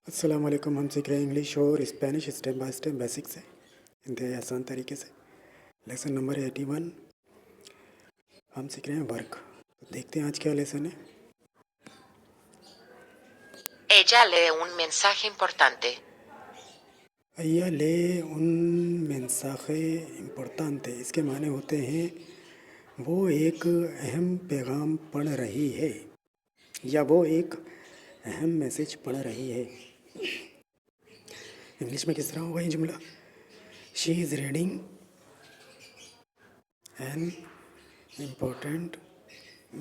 अस्सलाम वालेकुम। हम सीख रहे हैं इंग्लिश और Spanish step by step basic से, इंतहाई आसान तरीके से। लेसन नंबर 81 हम सीख रहे हैं वर्क। तो देखते हैं आज क्या लेसन है। Ella lee un mensaje importante. ella lee un mensaje importante। इसके माने होते हैं वो एक अहम पैगाम पढ़ रही है या वो एक अहम मैसेज पढ़ रही है। इंग्लिश में किस तरह होगा ये जुमला? She is reading an important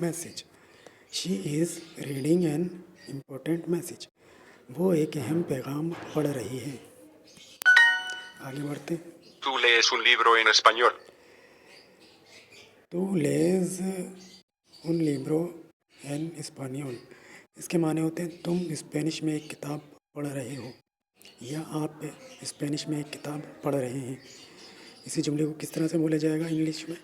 message. She is reading an important message. वो एक अहम पैगाम पढ़ रही है। आगे बढ़ते। Tú lees un libro en español. तू लेज उन लिब्रो एन स्पानियोल। इसके माने होते हैं तुम स्पेनिश में एक किताब पढ़ रहे हो या आप स्पेनिश में एक किताब पढ़ रहे हैं। इसी जुमले को किस तरह से बोला जाएगा इंग्लिश में?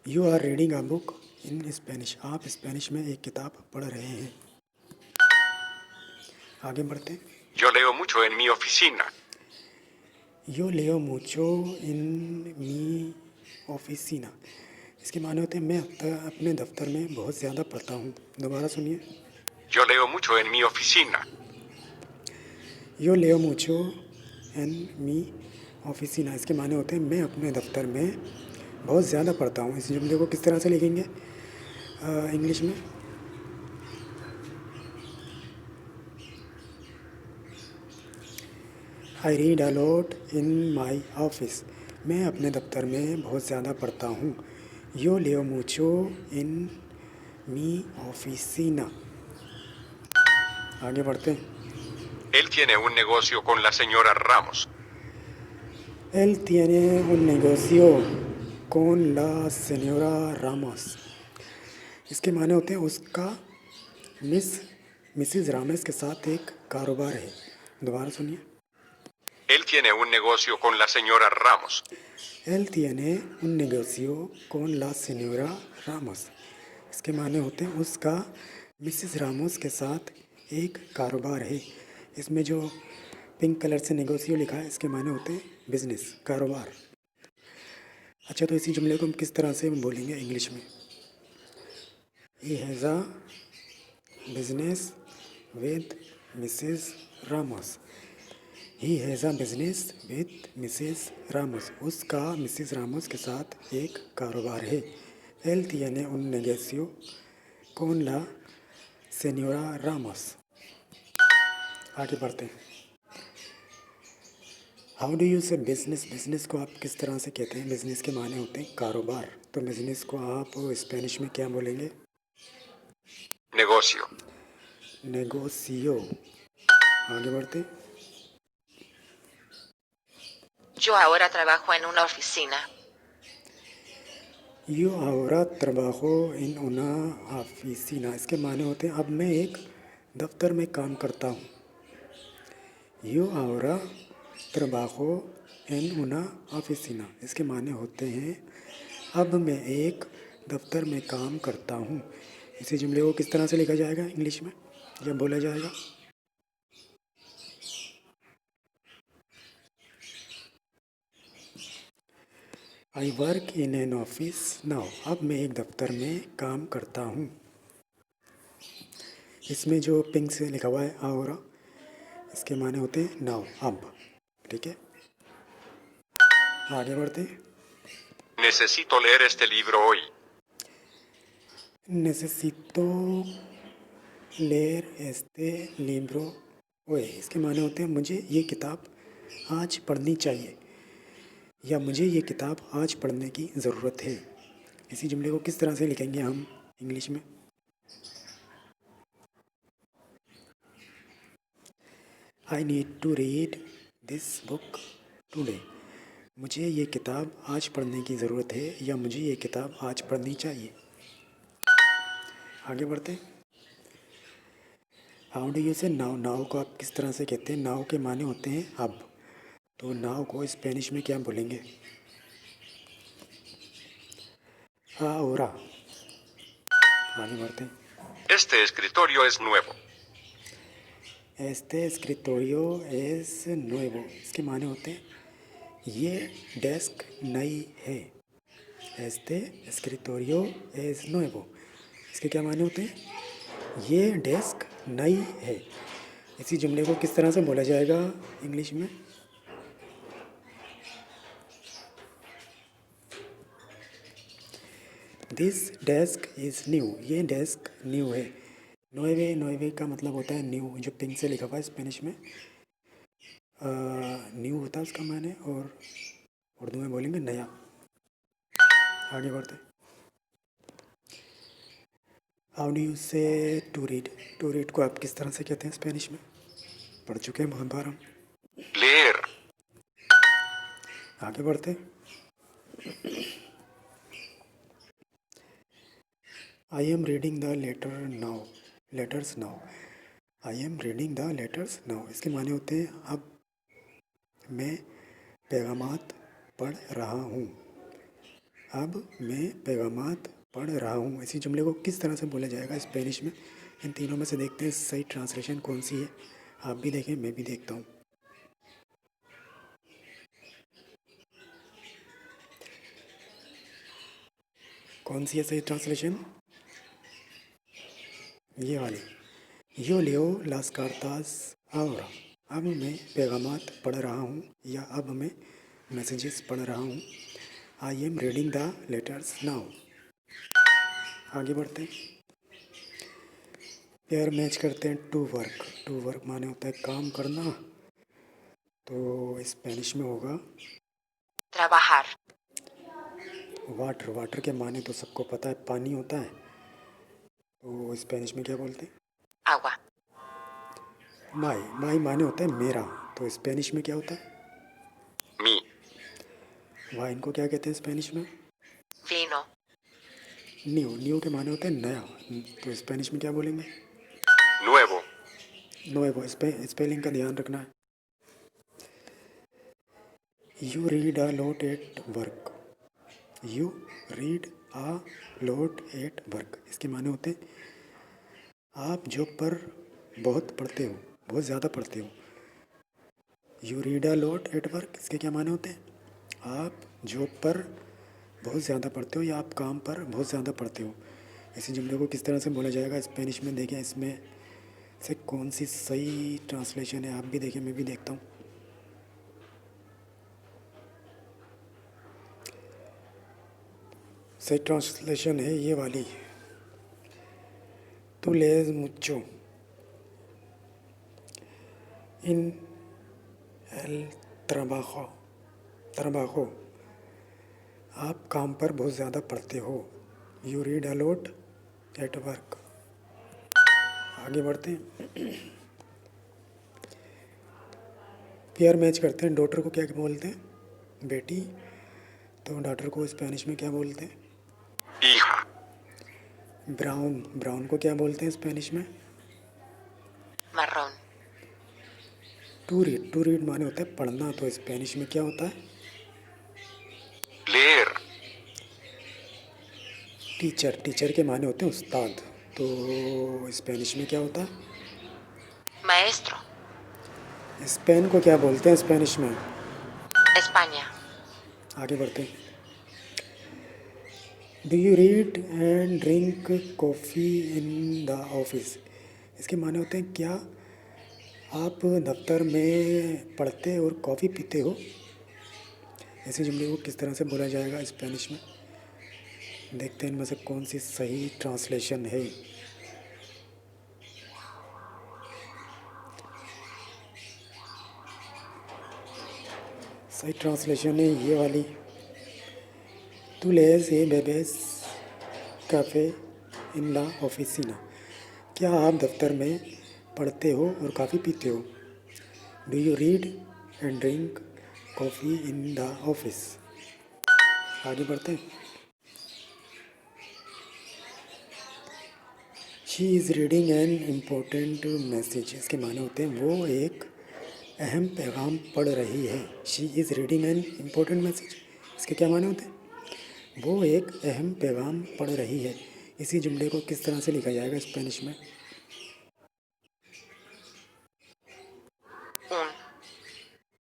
You are reading a book in Spanish. आप स्पेनिश में एक किताब पढ़ रहे हैं। आगे बढ़ते। Yo leo mucho en mi oficina. यो लेओ मुचो इन मी ऑफिसिना। इसके माने होते हैं मैं अपने दफ्तर में बहुत ज़्यादा पढ़ता हूँ। दोबारा सुनिए। Yo leo mucho en mi oficina. यो लेओ मुचो एन मी ऑफिसिना। इसके माने होते हैं मैं अपने दफ्तर में बहुत ज़्यादा पढ़ता हूँ। इस जुमले को किस तरह से लिखेंगे इंग्लिश में? I read a lot in my office. मैं अपने दफ्तर में बहुत ज़्यादा पढ़ता हूँ। यो लेओ मुचो इन मी ऑफिसिना। आगे बढ़ते हैं। Él tiene un negocio con la señora Ramos. Él tiene un negocio con la señora Ramos। इसके माने होते हैं उसका मिसिज रामेस के साथ एक कारोबार है। दोबारा सुनिए। Él tiene un negocio con la señora Ramos. Él tiene un negocio con la señora Ramos। इसके माने होते हैं उसका मिसिज रामोस के साथ एक कारोबार है। इसमें जो पिंक कलर से नेगोशियो लिखा है इसके माने होते हैं बिजनेस, कारोबार। अच्छा, तो इसी जुमले को हम किस तरह से बोलेंगे इंग्लिश में? He has a business with Mrs Ramos. He has a business with Mrs Ramos. उसका मिसेस रामोस के साथ एक कारोबार है। L tiene un negocio con la señora Ramos. आगे बढ़ते हैं। हाउ डू यू से बिजनेस? बिजनेस को आप किस तरह से कहते हैं? बिजनेस के माने होते हैं कारोबार। तो बिजनेस को आप स्पेनिश में क्या बोलेंगे? Negocio. नेगोसियो। आगे बढ़ते। Yo ahora trabajo en una oficina. यो ahora trabajo en una oficina। इसके माने होते हैं अब मैं एक दफ्तर में काम करता हूँ। यो ahora trabajo en una oficina। इसके माने होते हैं अब मैं एक दफ्तर में काम करता हूँ। इसी जुमले को किस तरह से लिखा जाएगा इंग्लिश में या बोला जाएगा? I work in an office now. अब मैं एक दफ्तर में काम करता हूँ। इसमें जो पिंक से लिखा हुआ है आउरा, इसके माने होते हैं नाउ, अब। ठीक है, आगे बढ़ते हैं। Necesito leer este libro hoy. नेसेसितो लेर एस्ते लिब्रो ओए। इसके माने होते हैं मुझे ये किताब आज पढ़नी चाहिए या मुझे ये किताब आज पढ़ने की ज़रूरत है। इसी जुमले को किस तरह से लिखेंगे हम इंग्लिश में? I need to read this book today. मुझे ये किताब आज पढ़ने की ज़रूरत है या मुझे ये किताब आज पढ़नी चाहिए। आगे बढ़ते। हाउ डू यू से नाउ? नाउ को आप किस तरह से कहते हैं? नाउ के माने होते हैं अब। तो नाउ को स्पेनिश में क्या बोलेंगे? आउरा। आगे बढ़ते हैं। Este escritorio es nuevo. Este escritorio es nuevo, इसके माने होते हैं ये डेस्क नई है। Este escritorio es nuevo, इसके क्या माने होते हैं ये डेस्क नई है। इसी जुमले को किस तरह से बोला जाएगा इंग्लिश में? दिस डेस्क इज़ न्यू, ये डेस्क न्यू है। नोएवे, नोएवे का मतलब होता है न्यू, जो पिंक से लिखा हुआ है स्पेनिश में न्यू होता है उसका माने, और उर्दू में बोलेंगे नया। आगे बढ़ते। हाउ डू यू से टू रीड? टू रीड को आप किस तरह से कहते हैं स्पेनिश में? पढ़ चुके हैं बहुत बार हम। Leer. आगे बढ़ते। I am reading the letters now. I am reading the letters now, इसके माने होते हैं अब मैं पैगामात पढ़ रहा हूँ। अब मैं पैगामात पढ़ रहा हूँ। इसी जुमले को किस तरह से बोला जाएगा स्पेनिश में? इन तीनों में से देखते हैं सही ट्रांसलेशन कौन सी है। आप भी देखें, मैं भी देखता हूँ। कौन सी है सही ट्रांसलेशन? ये वाली। यो लियो लास कार्तास ahora, अब मैं पैगामात पढ़ रहा हूँ, या अब मैं मैसेजेस पढ़ रहा हूँ। I am reading the letters now. आगे बढ़ते हैं। पेयर मैच करते हैं टू वर्क। टू वर्क माने होता है काम करना, तो स्पेनिश में होगा trabajar, वाटर। वाटर के माने तो सबको पता है पानी होता है, तो स्पेनिश में क्या बोलते हैं? agua, माई। माई माने होता है मेरा, तो स्पेनिश में क्या होता है? Mi. वाइन को क्या कहते हैं स्पेनिश में? vino, new. न्यू के माने होते हैं नया, तो स्पेनिश में क्या बोलेंगे? Nuevo. नुएवो। स्पेलिंग का ध्यान रखना है। You read a lot at work. You read a lot at work, इसके माने होते हैं आप जॉब पर बहुत पढ़ते हो, बहुत ज़्यादा पढ़ते हो। You read a lot at work, इसके क्या माने होते हैं? आप जॉब पर बहुत ज़्यादा पढ़ते हो, या आप काम पर बहुत ज़्यादा पढ़ते हो। इसी जुमले को किस तरह से बोला जाएगा स्पेनिश में? देखें इसमें से कौन सी सही ट्रांसलेशन है। आप भी देखें, मैं भी देखता हूँ। सही ट्रांसलेशन है ये वाली। तू लेज मुच्चो इन एल ट्राबाjo। ट्राबाjo, आप काम पर बहुत ज़्यादा पढ़ते हो। You read a lot at work. आगे बढ़ते हैं। पेयर मैच करते हैं। डॉटर को क्या बोलते हैं? बेटी। तो डॉटर को स्पेनिश में क्या बोलते हैं? Hija. ब्राउन। ब्राउन को क्या बोलते हैं स्पेनिश में? marrón, to read. To read माने होता है पढ़ना, तो स्पेनिश में क्या होता है? Leer. टीचर। टीचर के माने होते हैं उस्ताद, तो स्पेनिश में क्या होता है? maestro, स्पेन को क्या बोलते हैं स्पेनिश में? España, आगे बढ़ते हैं। Do you read and drink coffee in the office, इसके माने होते हैं क्या आप दफ्तर में पढ़ते और कॉफ़ी पीते हो। ऐसे जुमले को किस तरह से बोला जाएगा स्पेनिश में? देखते हैं इनमें से कौन सी सही ट्रांसलेशन है। सही ट्रांसलेशन है ये वाली। तू लेज ए बेबेस कैफ़े इन ला ऑफिसिना, क्या आप दफ्तर में पढ़ते हो और काफ़ी पीते हो। Do you read and drink coffee in the office. आगे बढ़ते हैं। She is reading an important message, इसके माने होते हैं वो एक अहम पैगाम पढ़ रही है। She is reading an important message, इसके क्या माने होते हैं? वो एक अहम पैगाम पढ़ रही है। इसी जुमले को किस तरह से लिखा जाएगा स्पेनिश में? Un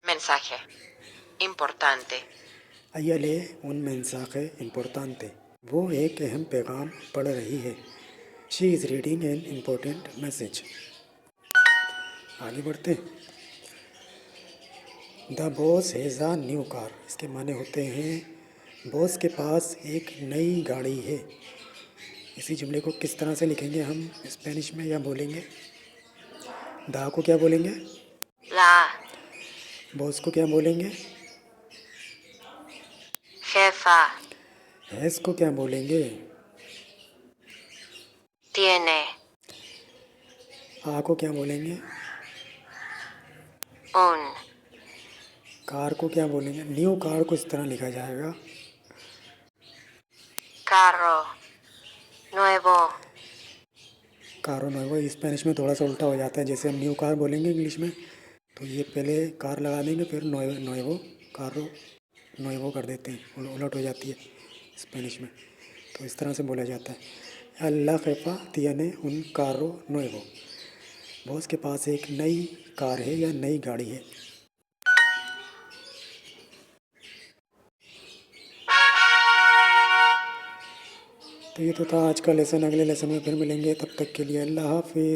mensaje importante. ella lee un mensaje importante. वो एक अहम पैगाम पढ़ रही है. She is reading an important message. आगे बढ़ते हैं. The boss has a new car. इसके माने होते हैं बॉस के पास एक नई गाड़ी है. इसी जुमले को किस तरह से लिखेंगे हम स्पेनिश में या बोलेंगे? दा को क्या बोलेंगे? La बॉस को क्या बोलेंगे? jefa हैज़ को क्या बोलेंगे? tiene आ को क्या बोलेंगे? un कार को क्या बोलेंगे? न्यू कार को इस तरह लिखा जाएगा. carro nuevo. कारो नुएवो स्पेनिश में थोड़ा सा उल्टा हो जाता है. जैसे हम न्यू कार बोलेंगे इंग्लिश में, तो ये पहले कार लगा देंगे, फिर नुएवो कारो नुएवो कर देते हैं, उलट हो जाती है स्पेनिश में. तो इस तरह से बोला जाता है. अल्ला खैफा तियाने उन कारो नुएवो. बॉस के पास एक नई कार है या नई गाड़ी है. तो ये तो था आज का लेसन. अगले लेसन में फिर मिलेंगे. तब तक के लिए अल्लाह हाफिज़.